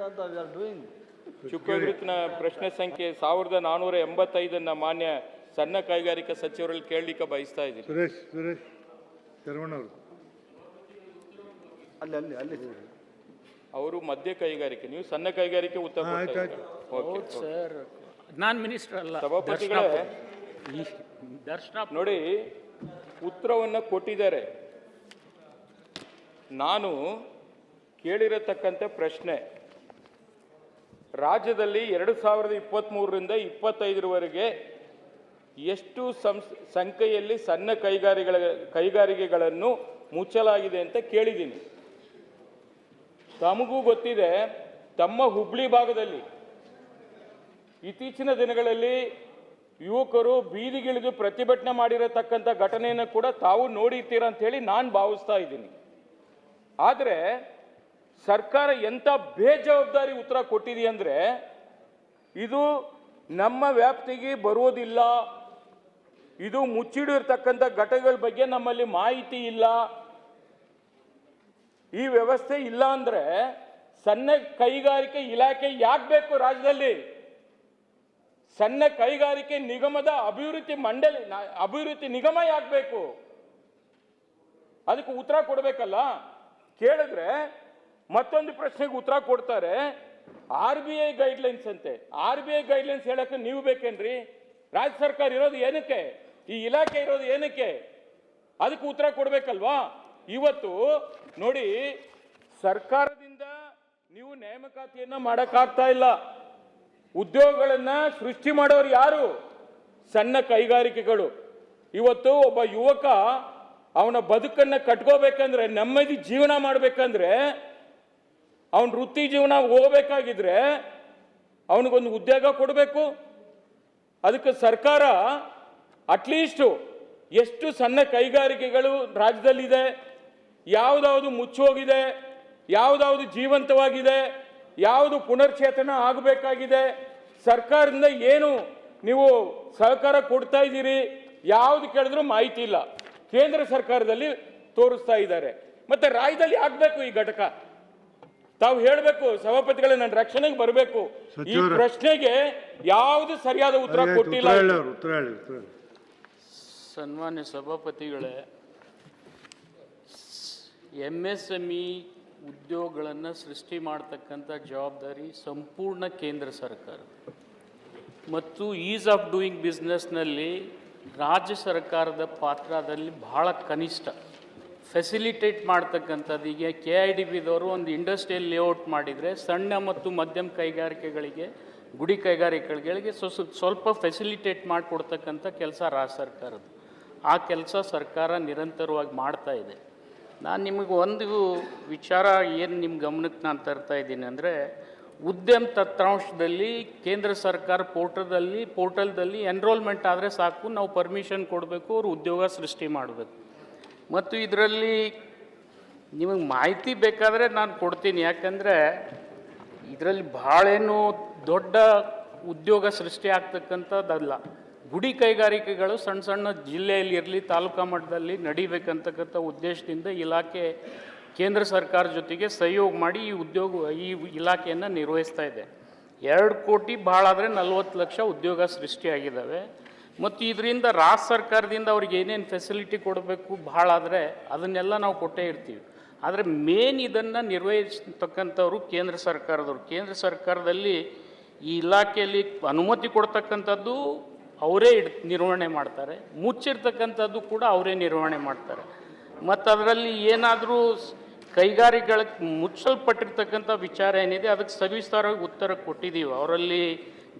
ಅಂತ we are doing. ಚುಕ್ಕಾಗಿರುತ್ತಿನ ಪ್ರಶ್ನೆ ಸಂಖ್ಯೆ 1485 ಮಾನ್ಯ ಸಣ್ಣ ಕೈಗಾರಿಕಾ ಸಚಿವರಲ್ಲಿ ಕೇಳಲಿಕ್ಕೆ ಬಯಸ್ತಾ ಇದ್ದೀನಿ. ಸುರೇಶ್ ಶರವಣ ಅವರು ಅಲ್ಲಿ ಅವರು ಮಧ್ಯ ಕೈಗಾರಿಕೆ, ನೀವು ಸಣ್ಣ ಕೈಗಾರಿಕೆ ಉತ್ತರ ಕೊಡ್ತಾ ಇದ್ದೀರಾ. ಓಕೆ ಸರ್, ನಾನು ಮಿನಿಸ್ಟರ್ ಅಲ್ಲ. ಸಭಾಪತಿಗಳೇ ನೋಡಿ, ಉತ್ತರವನ್ನು ಕೊಟ್ಟಿದ್ದಾರೆ. ನಾನು ಕೇಳಿರತಕ್ಕಂಥ ಪ್ರಶ್ನೆ, ರಾಜ್ಯದಲ್ಲಿ 2023ರಿಂದ 25ರವರೆಗೆ ಎಷ್ಟು ಸಂಖ್ಯೆಯಲ್ಲಿ ಸಣ್ಣ ಕೈಗಾರಿಕೆಗಳನ್ನು ಮುಚ್ಚಲಾಗಿದೆ ಅಂತ ಕೇಳಿದ್ದೀನಿ. ತಮಗೂ ಗೊತ್ತಿದೆ, ತಮ್ಮ ಹುಬ್ಳಿ ಭಾಗದಲ್ಲಿ ಇತ್ತೀಚಿನ ದಿನಗಳಲ್ಲಿ ಯುವಕರು ಬೀದಿಗಿಳಿದು ಪ್ರತಿಭಟನೆ ಮಾಡಿರತಕ್ಕಂಥ ಘಟನೆಯನ್ನು ಕೂಡ ತಾವು ನೋಡಿರ್ತೀರ ಅಂತ ಹೇಳಿ ನಾನು ಭಾವಿಸ್ತಾ ಇದ್ದೀನಿ. ಆದರೆ ಸರ್ಕಾರ ಎಂಥ ಬೇಜವಾಬ್ದಾರಿ ಉತ್ತರ ಕೊಟ್ಟಿದೆಯಂದ್ರೆ, ಇದು ನಮ್ಮ ವ್ಯಾಪ್ತಿಗೆ ಬರುವುದಿಲ್ಲ, ಇದು ಮುಚ್ಚಿಡಿರ್ತಕ್ಕಂಥ ಘಟನೆಗಳ ಬಗ್ಗೆ ನಮ್ಮಲ್ಲಿ ಮಾಹಿತಿ ಇಲ್ಲ, ಈ ವ್ಯವಸ್ಥೆ ಇಲ್ಲ ಅಂದ್ರೆ ಸಣ್ಣ ಕೈಗಾರಿಕೆ ಇಲಾಖೆ ಯಾಕೆ ಬೇಕು ರಾಜ್ಯದಲ್ಲಿ? ಸಣ್ಣ ಕೈಗಾರಿಕೆ ನಿಗಮದ ಅಭಿವೃದ್ಧಿ ನಿಗಮ ಯಾಕೆ ಬೇಕು? ಅದಕ್ಕೆ ಉತ್ತರ ಕೊಡಬೇಕಲ್ಲ. ಕೇಳಿದ್ರೆ ಮತ್ತೊಂದು ಪ್ರಶ್ನೆಗೆ ಉತ್ತರ ಕೊಡ್ತಾರೆ, RBI ಗೈಡ್ಲೈನ್ಸ್ ಅಂತೆ. RBI ಗೈಡ್ಲೈನ್ಸ್ ಹೇಳಕ್ಕೆ ನೀವು ಬೇಕೇನ್ರಿ? ರಾಜ್ಯ ಸರ್ಕಾರ ಇರೋದು ಏನಕ್ಕೆ? ಈ ಇಲಾಖೆ ಇರೋದು ಏನಕ್ಕೆ? ಅದಕ್ಕೆ ಉತ್ತರ ಕೊಡ್ಬೇಕಲ್ವಾ? ಇವತ್ತು ನೋಡಿ, ಸರ್ಕಾರದಿಂದ ನೀವು ನೇಮಕಾತಿಯನ್ನ ಮಾಡಕ್ಕಾಗ್ತಾ ಇಲ್ಲ. ಉದ್ಯೋಗಗಳನ್ನ ಸೃಷ್ಟಿ ಮಾಡೋರು ಯಾರು? ಸಣ್ಣ ಕೈಗಾರಿಕೆಗಳು. ಇವತ್ತು ಒಬ್ಬ ಯುವಕ ಅವನ ಬದುಕನ್ನ ಕಟ್ಕೋಬೇಕಂದ್ರೆ, ನೆಮ್ಮದಿ ಜೀವನ ಮಾಡಬೇಕಂದ್ರೆ, ಅವನ ವೃತ್ತಿ ಜೀವನ ಹೋಗಬೇಕಾಗಿದ್ರೆ ಅವನಿಗೊಂದು ಉದ್ಯೋಗ ಕೊಡಬೇಕು. ಅದಕ್ಕೆ ಸರ್ಕಾರ ಅಟ್ಲೀಸ್ಟ್ ಎಷ್ಟು ಸಣ್ಣ ಕೈಗಾರಿಕೆಗಳು ರಾಜ್ಯದಲ್ಲಿದೆ, ಯಾವುದಾವುದು ಮುಚ್ಚೋಗಿದೆ, ಯಾವುದಾವುದು ಜೀವಂತವಾಗಿದೆ, ಯಾವುದು ಪುನರ್ಚೇತನ ಆಗಬೇಕಾಗಿದೆ, ಸರ್ಕಾರದಿಂದ ಏನು ನೀವು ಸಹಕಾರ ಕೊಡ್ತಾ ಇದ್ದೀರಿ, ಯಾವುದು ಕೇಳಿದ್ರೂ ಮಾಹಿತಿ ಇಲ್ಲ. ಕೇಂದ್ರ ಸರ್ಕಾರದಲ್ಲಿ ತೋರಿಸ್ತಾ ಇದ್ದಾರೆ. ಮತ್ತೆ ರಾಜ್ಯದಲ್ಲಿ ಆಗಬೇಕು ಈ ಘಟಕ. ತಾವು ಹೇಳಬೇಕು, ಸಭಾಪತಿಗಳೇ, ನನ್ನ ರಕ್ಷಣೆಗೆ ಬರಬೇಕು. ಈ ಪ್ರಶ್ನೆಗೆ ಯಾವುದು ಸರಿಯಾದ ಉತ್ತರ ಕೊಟ್ಟಿಲ್ಲ. ಸನ್ಮಾನ್ಯ ಸಭಾಪತಿಗಳೇ, MSME ಉದ್ಯೋಗಗಳನ್ನು ಸೃಷ್ಟಿ ಮಾಡ್ತಕ್ಕಂಥ ಜವಾಬ್ದಾರಿ ಸಂಪೂರ್ಣ ಕೇಂದ್ರ ಸರ್ಕಾರ ಮತ್ತು ಈಸ್ ಆಫ್ ಡೂಯಿಂಗ್ ಬಿಸ್ನೆಸ್ನಲ್ಲಿ ರಾಜ್ಯ ಸರ್ಕಾರದ ಪಾತ್ರದಲ್ಲಿ ಬಹಳ ಕನಿಷ್ಠ. ಫೆಸಿಲಿಟೇಟ್ ಮಾಡ್ತಕ್ಕಂಥದ್ದು, ಈಗ KIDBದವರು ಒಂದು ಇಂಡಸ್ಟ್ರಿಯಲ್ ಲೇಔಟ್ ಮಾಡಿದರೆ ಸಣ್ಣ ಮತ್ತು ಮಧ್ಯಮ ಕೈಗಾರಿಕೆಗಳಿಗೆ, ಗುಡಿ ಕೈಗಾರಿಕೆಗಳಿಗೆ ಸ್ವಲ್ಪ ಫೆಸಿಲಿಟೇಟ್ ಮಾಡಿಕೊಡ್ತಕ್ಕಂಥ ಕೆಲಸ ರಾಜ್ಯ ಸರ್ಕಾರದ್ದು. ಆ ಕೆಲಸ ಸರ್ಕಾರ ನಿರಂತರವಾಗಿ ಮಾಡ್ತಾ ಇದೆ. ನಾನು ನಿಮಗೆ ಒಂದು ವಿಚಾರ ಏನು ನಿಮ್ಮ ಗಮನಕ್ಕೆ ನಾನು ತರ್ತಾ ಇದ್ದೀನಿ ಅಂದರೆ, ಉದ್ಯಮ ತಂತ್ರಾಂಶದಲ್ಲಿ ಕೇಂದ್ರ ಸರ್ಕಾರ ಪೋರ್ಟಲ್ದಲ್ಲಿ ಎನ್ರೋಲ್ಮೆಂಟ್ ಆದರೆ ಸಾಕು, ನಾವು ಪರ್ಮಿಷನ್ ಕೊಡಬೇಕು, ಅವರು ಉದ್ಯೋಗ ಸೃಷ್ಟಿ ಮಾಡಬೇಕು. ಮತ್ತು ಇದರಲ್ಲಿ ನಿಮಗೆ ಮಾಹಿತಿ ಬೇಕಾದರೆ ನಾನು ಕೊಡ್ತೀನಿ. ಯಾಕಂದರೆ ಇದರಲ್ಲಿ ಭಾಳೇನು ದೊಡ್ಡ ಉದ್ಯೋಗ ಸೃಷ್ಟಿ ಆಗ್ತಕ್ಕಂಥದ್ದಲ್ಲ. ಗುಡಿ ಕೈಗಾರಿಕೆಗಳು ಸಣ್ಣ ಸಣ್ಣ ಜಿಲ್ಲೆಯಲ್ಲಿ ಇರಲಿ, ತಾಲೂಕಾ ಮಟ್ಟದಲ್ಲಿ ನಡಿಬೇಕಂತಕ್ಕಂಥ ಉದ್ದೇಶದಿಂದ ಇಲಾಖೆ ಕೇಂದ್ರ ಸರ್ಕಾರ ಜೊತೆಗೆ ಸಹಯೋಗ ಮಾಡಿ ಈ ಇಲಾಖೆಯನ್ನು ನಿರ್ವಹಿಸ್ತಾ ಇದೆ. 2 ಕೋಟಿ ಭಾಳ ಆದರೆ 40 ಲಕ್ಷ ಉದ್ಯೋಗ ಸೃಷ್ಟಿಯಾಗಿದ್ದಾವೆ. ಮತ್ತು ಇದರಿಂದ ರಾಜ್ಯ ಸರ್ಕಾರದಿಂದ ಅವ್ರಿಗೆ ಏನೇನು ಫೆಸಿಲಿಟಿ ಕೊಡಬೇಕು ಭಾಳ ಆದರೆ ಅದನ್ನೆಲ್ಲ ನಾವು ಕೊಟ್ಟೇ ಇರ್ತೀವಿ. ಆದರೆ ಮೇನ್ ಇದನ್ನು ನಿರ್ವಹಿಸ್ತಕ್ಕಂಥವ್ರು ಕೇಂದ್ರ ಸರ್ಕಾರದವರು. ಕೇಂದ್ರ ಸರ್ಕಾರದಲ್ಲಿ ಈ ಇಲಾಖೆಯಲ್ಲಿ ಅನುಮತಿ ಕೊಡ್ತಕ್ಕಂಥದ್ದು ಅವರೇ ನಿರ್ವಹಣೆ ಮಾಡ್ತಾರೆ, ಮುಚ್ಚಿರ್ತಕ್ಕಂಥದ್ದು ಕೂಡ ಅವರೇ ನಿರ್ವಹಣೆ ಮಾಡ್ತಾರೆ. ಮತ್ತು ಅದರಲ್ಲಿ ಏನಾದರೂ ಕೈಗಾರಿಕೆಗಳಿಗೆ ಮುಚ್ಚಲ್ಪಟ್ಟಿರ್ತಕ್ಕಂಥ ವಿಚಾರ ಏನಿದೆ ಅದಕ್ಕೆ ಸವಿಸ್ತಾರವಾಗಿ ಉತ್ತರ ಕೊಟ್ಟಿದ್ದೀವಿ. ಅವರಲ್ಲಿ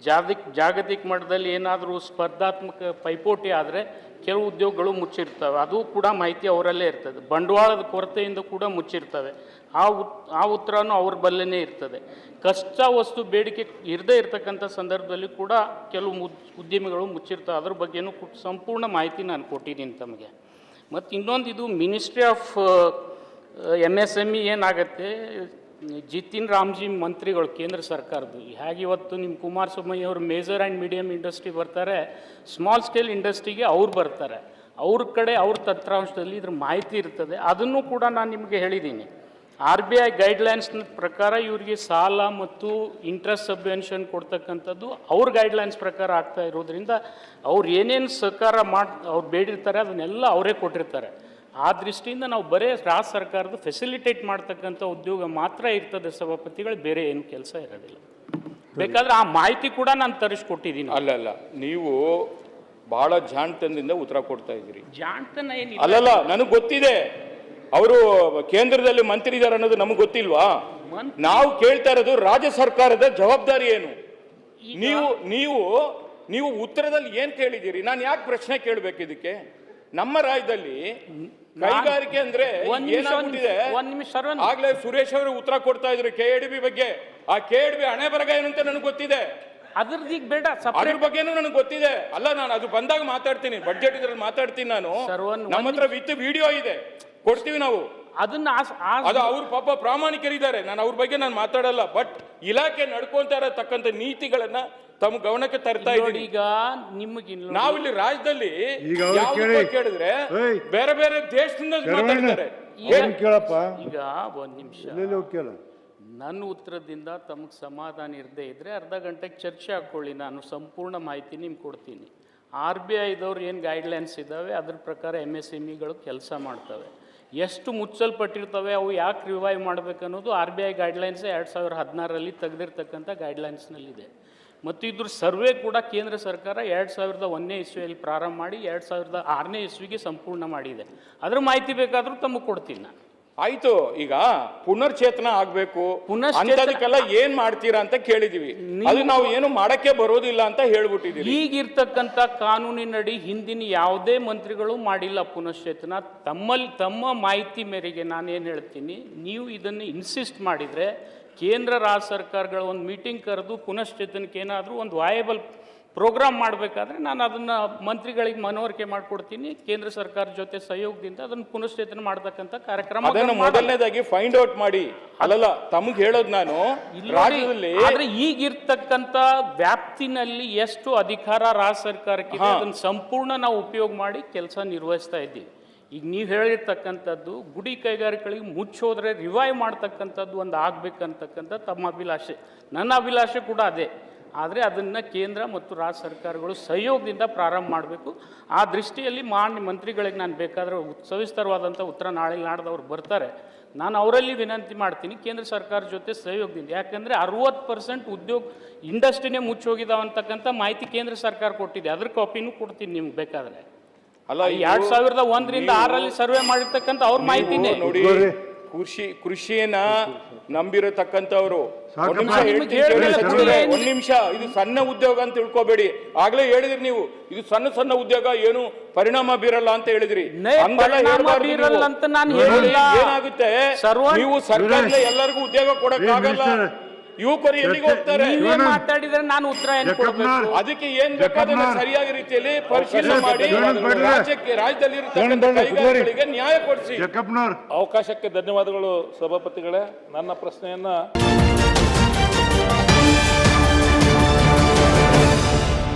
ಜಾಗತಿಕ ಮಟ್ಟದಲ್ಲಿ ಏನಾದರೂ ಸ್ಪರ್ಧಾತ್ಮಕ ಪೈಪೋಟಿ ಆದರೆ ಕೆಲವು ಉದ್ಯೋಗಗಳು ಮುಚ್ಚಿರ್ತವೆ, ಅದು ಕೂಡ ಮಾಹಿತಿ ಅವರಲ್ಲೇ ಇರ್ತದೆ. ಬಂಡವಾಳದ ಕೊರತೆಯಿಂದ ಕೂಡ ಮುಚ್ಚಿರ್ತವೆ, ಆ ಉತ್ತರನೂ ಅವ್ರ ಬಲ್ಲೇ ಇರ್ತದೆ. ಕಚ್ಚಾ ವಸ್ತು ಬೇಡಿಕೆ ಇರದೇ ಇರತಕ್ಕಂಥ ಸಂದರ್ಭದಲ್ಲಿ ಕೂಡ ಕೆಲವು ಉದ್ಯಮಿಗಳು ಮುಚ್ಚಿರ್ತವೆ. ಅದ್ರ ಬಗ್ಗೆನೂ ಸಂಪೂರ್ಣ ಮಾಹಿತಿ ನಾನು ಕೊಟ್ಟಿದ್ದೀನಿ ತಮಗೆ. ಮತ್ತು ಇನ್ನೊಂದು, ಇದು ಮಿನಿಸ್ಟ್ರಿ ಆಫ್ MSME ಏನಾಗತ್ತೆ, ಜಿತಿನ್ ರಾಮ್ಜಿ ಮಂತ್ರಿಗಳು ಕೇಂದ್ರ ಸರ್ಕಾರದ್ದು. ಹೇಗೆ ಇವತ್ತು ನಿಮ್ಮ ಕುಮಾರಸ್ವಾಮಿ ಅವರು ಮೇಜರ್ ಆ್ಯಂಡ್ ಮೀಡಿಯಮ್ ಇಂಡಸ್ಟ್ರಿ ಬರ್ತಾರೆ, ಸ್ಮಾಲ್ ಸ್ಕೇಲ್ ಇಂಡಸ್ಟ್ರಿಗೆ ಅವ್ರು ಬರ್ತಾರೆ. ಅವ್ರ ಕಡೆ ಅವ್ರ ತಂತ್ರಾಂಶದಲ್ಲಿ ಇದ್ರ ಮಾಹಿತಿ ಇರ್ತದೆ. ಅದನ್ನು ಕೂಡ ನಾನು ನಿಮಗೆ ಹೇಳಿದ್ದೀನಿ. RBI ಗೈಡ್ಲೈನ್ಸ್ ಪ್ರಕಾರ ಇವರಿಗೆ ಸಾಲ ಮತ್ತು ಇಂಟ್ರೆಸ್ಟ್ ಸಬ್ವೆನ್ಷನ್ ಕೊಡ್ತಕ್ಕಂಥದ್ದು ಅವ್ರ ಗೈಡ್ಲೈನ್ಸ್ ಪ್ರಕಾರ ಆಗ್ತಾ ಇರೋದ್ರಿಂದ ಅವ್ರು ಏನೇನು ಸಹಕಾರ ಅವ್ರು ಬೇಡಿರ್ತಾರೆ ಅದನ್ನೆಲ್ಲ ಅವರೇ ಕೊಟ್ಟಿರ್ತಾರೆ. ಆ ದೃಷ್ಟಿಯಿಂದ ನಾವು ಬರೀ ರಾಜ್ಯ ಸರ್ಕಾರದ ಫೆಸಿಲಿಟೇಟ್ ಮಾಡ್ತಕ್ಕಂಥ ಉದ್ಯೋಗ ಮಾತ್ರ ಇರ್ತದೆ ಸಭಾಪತಿಗಳು, ಬೇರೆ ಏನು ಕೆಲಸ ಇರೋದಿಲ್ಲ. ಬೇಕಾದ್ರೆ ಆ ಮಾಹಿತಿ ಕೂಡ ನಾನು ತರಿಸ್ಕೊಟ್ಟಿದ್ದೀನಿ. ಅಲ್ಲ ನೀವು ಬಹಳ ಜಾಣ್ತನದಿಂದ ಉತ್ತರ ಕೊಡ್ತಾ ಇದ್ದೀರಿ. ಜಾಣ್ತನ ಏನಿಲ್ಲ. ಅಲ್ಲಲ್ಲ, ನನಗೆ ಗೊತ್ತಿದೆ ಅವರು ಕೇಂದ್ರದಲ್ಲಿ ಮಂತ್ರಿ ಇದ್ದಾರೆ ಅನ್ನೋದು ನಮಗೆ ಗೊತ್ತಿಲ್ವಾ? ನಾವು ಕೇಳ್ತಾ ಇರೋದು ರಾಜ್ಯ ಸರ್ಕಾರದ ಜವಾಬ್ದಾರಿ ಏನು? ನೀವು ಉತ್ತರದಲ್ಲಿ ಏನ್ ಕೇಳಿದ್ದೀರಿ? ನಾನು ಯಾಕೆ ಪ್ರಶ್ನೆ ಕೇಳಬೇಕು ಇದಕ್ಕೆ? ನಮ್ಮ ರಾಜ್ಯದಲ್ಲಿ ಕೈಗಾರಿಕೆ ಅಂದ್ರೆ ಏನಾಗ್ಬಿಟ್ಟಿದೆ? ಆಗ್ಲೇ ಸುರೇಶ್ ಅವರು ಉತ್ತರ ಕೊಡ್ತಾ ಇದ್ರು KADB ಬಗ್ಗೆ. ಆ KADB ಹಣೆ ಬರಗ ಏನು ಅಂತ ನನಗೆ ಗೊತ್ತಿದೆ. ಅದ್ರದೀಗ ಬೇಡ, ಅದ್ರ ಬಗ್ಗೆನೂ ನನಗೆ ಗೊತ್ತಿದೆ. ಅಲ್ಲ, ನಾನು ಅದು ಬಂದಾಗ ಮಾತಾಡ್ತೀನಿ, ಬಡ್ಜೆಟ್ ಇದ್ರಲ್ಲಿ ಮಾತಾಡ್ತೀನಿ. ನಾನು ನಮ್ಮ ಹತ್ರ ವಿತ್ ವಿಡಿಯೋ ಇದೆ, ಕೊಡ್ತೀವಿ ನಾವು ಅದನ್ನ. ಅದು ಅವ್ರ ಪಾಪ ಪ್ರಾಮಾಣಿಕರಿದ್ದಾರೆ, ನಾನು ಅವ್ರ ಬಗ್ಗೆ ನಾನು ಮಾತಾಡಲ್ಲ. ಬಟ್ ಇಲಾಖೆ ನಡ್ಕೊಂತ ಇರತಕ್ಕಂಥ ನೀತಿಗಳನ್ನ ತಮ್ಮ ಗಮನಕ್ಕೆ ತರ್ತಾ ಇದ್ದೀನಿ. ಈಗ ನಿಮಗೆ ನಾವಿಲ್ಲಿ ರಾಜ್ಯದಲ್ಲಿ ಈಗ ಕೇಳಿದ್ರೆ ಬೇರೆ ಬೇರೆ ದೇಶದಿಂದ ಮಾತಾಡ್ತಾರೆ. ಕೇಳಪ್ಪ, ಈಗ ಒಂದ್ ನಿಮಿಷ ನನ್ನ ಉತ್ತರದಿಂದ ತಮಗೆ ಸಮಾಧಾನ ಇರದೇ ಇದ್ರೆ ಅರ್ಧ ಗಂಟೆಗೆ ಚರ್ಚೆ ಹಾಕೊಳ್ಳಿ, ನಾನು ಸಂಪೂರ್ಣ ಮಾಹಿತಿ ನಿಮ್ಗೆ ಕೊಡ್ತೀನಿ. RBIದವ್ರು ಏನು ಗೈಡ್ಲೈನ್ಸ್ ಇದ್ದಾವೆ ಅದ್ರ ಪ್ರಕಾರ MSMEಗಳು ಕೆಲಸ ಮಾಡ್ತವೆ. ಎಷ್ಟು ಮುಚ್ಚಲ್ಪಟ್ಟಿರ್ತವೆ, ಅವು ಯಾಕೆ ರಿವೈವ್ ಮಾಡಬೇಕನ್ನೋದು RBI ಗೈಡ್ಲೈನ್ಸ್ 2016ರಲ್ಲಿ ತೆಗೆದಿರ್ತಕ್ಕಂಥ ಗೈಡ್ಲೈನ್ಸ್ನಲ್ಲಿದೆ. ಮತ್ತು ಇದ್ರ ಸರ್ವೆ ಕೂಡ ಕೇಂದ್ರ ಸರ್ಕಾರ 2001ನೇ ಇಸ್ವಿಯಲ್ಲಿ ಪ್ರಾರಂಭ ಮಾಡಿ 2006ನೇ ಇಸ್ವಿಗೆ ಸಂಪೂರ್ಣ ಮಾಡಿದೆ. ಅದ್ರ ಮಾಹಿತಿ ಬೇಕಾದರೂ ತಮಗೆ ಕೊಡ್ತೀನಿ ನಾನು. ಆಯ್ತು, ಈಗ ಪುನರ್ಚೇತನ ಆಗ್ಬೇಕು, ಅಂತದಕ್ಕೆಲ್ಲ ಏನ್ ಮಾಡ್ತೀರಾ ಅಂತ ಕೇಳಿದೀವಿ. ಅದು ನಾವು ಏನು ಮಾಡಕ್ಕೆ ಬರೋದಿಲ್ಲ ಅಂತ ಹೇಳ್ಬಿಟ್ಟಿದೀವಿ. ಈಗಿರ್ತಕ್ಕಂಥ ಕಾನೂನಿನಡಿ ಹಿಂದಿನ ಯಾವುದೇ ಮಂತ್ರಿಗಳು ಮಾಡಿಲ್ಲ ಪುನಶ್ಚೇತನ. ತಮ್ಮ ಮಾಹಿತಿ ಮೇರೆಗೆ ನಾನೇನು ಹೇಳ್ತೀನಿ, ನೀವು ಇದನ್ನು ಇನ್ಸಿಸ್ಟ್ ಮಾಡಿದರೆ ಕೇಂದ್ರ ರಾಜ್ಯ ಸರ್ಕಾರಗಳ ಒಂದು ಮೀಟಿಂಗ್ ಕರೆದು ಪುನಶ್ಚೇತನಕ್ಕೆ ಏನಾದರೂ ಒಂದು ವಾಯಬಲ್ ಪ್ರೋಗ್ರಾಮ್ ಮಾಡಬೇಕಾದ್ರೆ ನಾನು ಅದನ್ನು ಮಂತ್ರಿಗಳಿಗೆ ಮನವರಿಕೆ ಮಾಡಿಕೊಡ್ತೀನಿ. ಕೇಂದ್ರ ಸರ್ಕಾರ ಜೊತೆ ಸಹಯೋಗದಿಂದ ಅದನ್ನು ಪುನಶ್ಚೇತನ ಮಾಡತಕ್ಕಂಥ ಕಾರ್ಯಕ್ರಮ ಅದನ್ನು ಮೊದಲನೇದಾಗಿ ಫೈಂಡ್ ಔಟ್ ಮಾಡಿ. ಅಲ್ಲಲ್ಲ, ತಮಗೆ ಹೇಳೋದು ನಾನು ರಾಜ್ಯದಲ್ಲಿ ಆದ್ರೆ ಈಗಿರ್ತಕ್ಕಂಥ ವ್ಯಾಪ್ತಿನಲ್ಲಿ ಎಷ್ಟು ಅಧಿಕಾರ ರಾಜ್ಯ ಸರ್ಕಾರಕ್ಕೆ ಅದನ್ನು ಸಂಪೂರ್ಣ ನಾವು ಉಪಯೋಗ ಮಾಡಿ ಕೆಲಸ ನಿರ್ವಹಿಸ್ತಾ ಇದ್ದೀವಿ. ಈಗ ನೀವು ಹೇಳಿರ್ತಕ್ಕಂಥದ್ದು ಗುಡಿ ಕೈಗಾರಿಕೆಗಳಿಗೆ ಮುಚ್ಚೋದ್ರೆ ರಿವೈವ್ ಮಾಡ್ತಕ್ಕಂಥದ್ದು ಒಂದು ಆಗ್ಬೇಕಂತಕ್ಕಂಥ ತಮ್ಮ ಅಭಿಲಾಷೆ, ನನ್ನ ಅಭಿಲಾಷೆ ಕೂಡ ಅದೇ. ಆದರೆ ಅದನ್ನು ಕೇಂದ್ರ ಮತ್ತು ರಾಜ್ಯ ಸರ್ಕಾರಗಳು ಸಹಯೋಗದಿಂದ ಪ್ರಾರಂಭ ಮಾಡಬೇಕು. ಆ ದೃಷ್ಟಿಯಲ್ಲಿ ಮಾನ್ಯ ಮಂತ್ರಿಗಳಿಗೆ ನಾನು ಬೇಕಾದರೆ ಸವಿಸ್ತರವಾದಂಥ ಉತ್ತರ ನಾಳೆ ನಾಡ್ದವ್ರು ಬರ್ತಾರೆ, ನಾನು ಅವರಲ್ಲಿ ವಿನಂತಿ ಮಾಡ್ತೀನಿ ಕೇಂದ್ರ ಸರ್ಕಾರ ಜೊತೆ ಸಹಯೋಗದಿಂದ. ಯಾಕಂದರೆ 60% ಉದ್ಯೋಗ ಇಂಡಸ್ಟ್ರಿನೇ ಮುಚ್ಚೋಗಿದಾವೆ ಅಂತಕ್ಕಂಥ ಮಾಹಿತಿ ಕೇಂದ್ರ ಸರ್ಕಾರ ಕೊಟ್ಟಿದೆ. ಅದ್ರ ಕಾಪಿನೂ ಕೊಡ್ತೀನಿ ನಿಮ್ಗೆ ಬೇಕಾದರೆ. ಅಲ್ಲ, 2001ರಿಂದ 6ರಲ್ಲಿ ಸರ್ವೆ ಮಾಡಿರ್ತಕ್ಕಂಥ ಅವ್ರ ಮಾಹಿತಿನೇ ನೋಡಿ. ಕೃಷಿಯನ್ನ ನಂಬಿರತಕ್ಕಂಥವ್ರು ಒಂದ್ ನಿಮಿಷ, ಇದು ಸಣ್ಣ ಉದ್ಯೋಗ ಅಂತ ತಿಳ್ಕೊಬೇಡಿ. ಆಗ್ಲೇ ಹೇಳಿದ್ರಿ ನೀವು, ಇದು ಸಣ್ಣ ಉದ್ಯೋಗ ಏನು ಪರಿಣಾಮ ಬೀರಲ್ಲ ಅಂತ ಹೇಳಿದ್ರಿ. ಏನಾಗುತ್ತೆ, ನೀವು ಸರ್ಕಾರದಿಂದ ಎಲ್ಲರಿಗೂ ಉದ್ಯೋಗ ಕೊಡಕ್ಕಾಗಲ್ಲ. ಯುವಕರು ಎಲ್ಲಿಗೆ ಹೋಗ್ತಾರೆ? ಮಾತಾಡಿದ್ರೆ ನಾನು ಉತ್ತರ ಏನು ಕೊಡಬೇಕು? ಅದಕ್ಕೆ ಏನ್ ಬೇಕಾದ್ರೆ ಸರಿಯಾಗಿ ರೀತಿಯಲ್ಲಿ ಪರಿಶೀಲನೆ ಮಾಡಿ ರಾಜ್ಯದಲ್ಲಿ ಕೈಗಾರಿಕೆಗಳಿಗೆ ನ್ಯಾಯ ಕೊಡಿಸಿ. ಅವಕಾಶಕ್ಕೆ ಧನ್ಯವಾದಗಳು ಸಭಾಪತಿಗಳೇ. ನನ್ನ ಪ್ರಶ್ನೆಯನ್ನ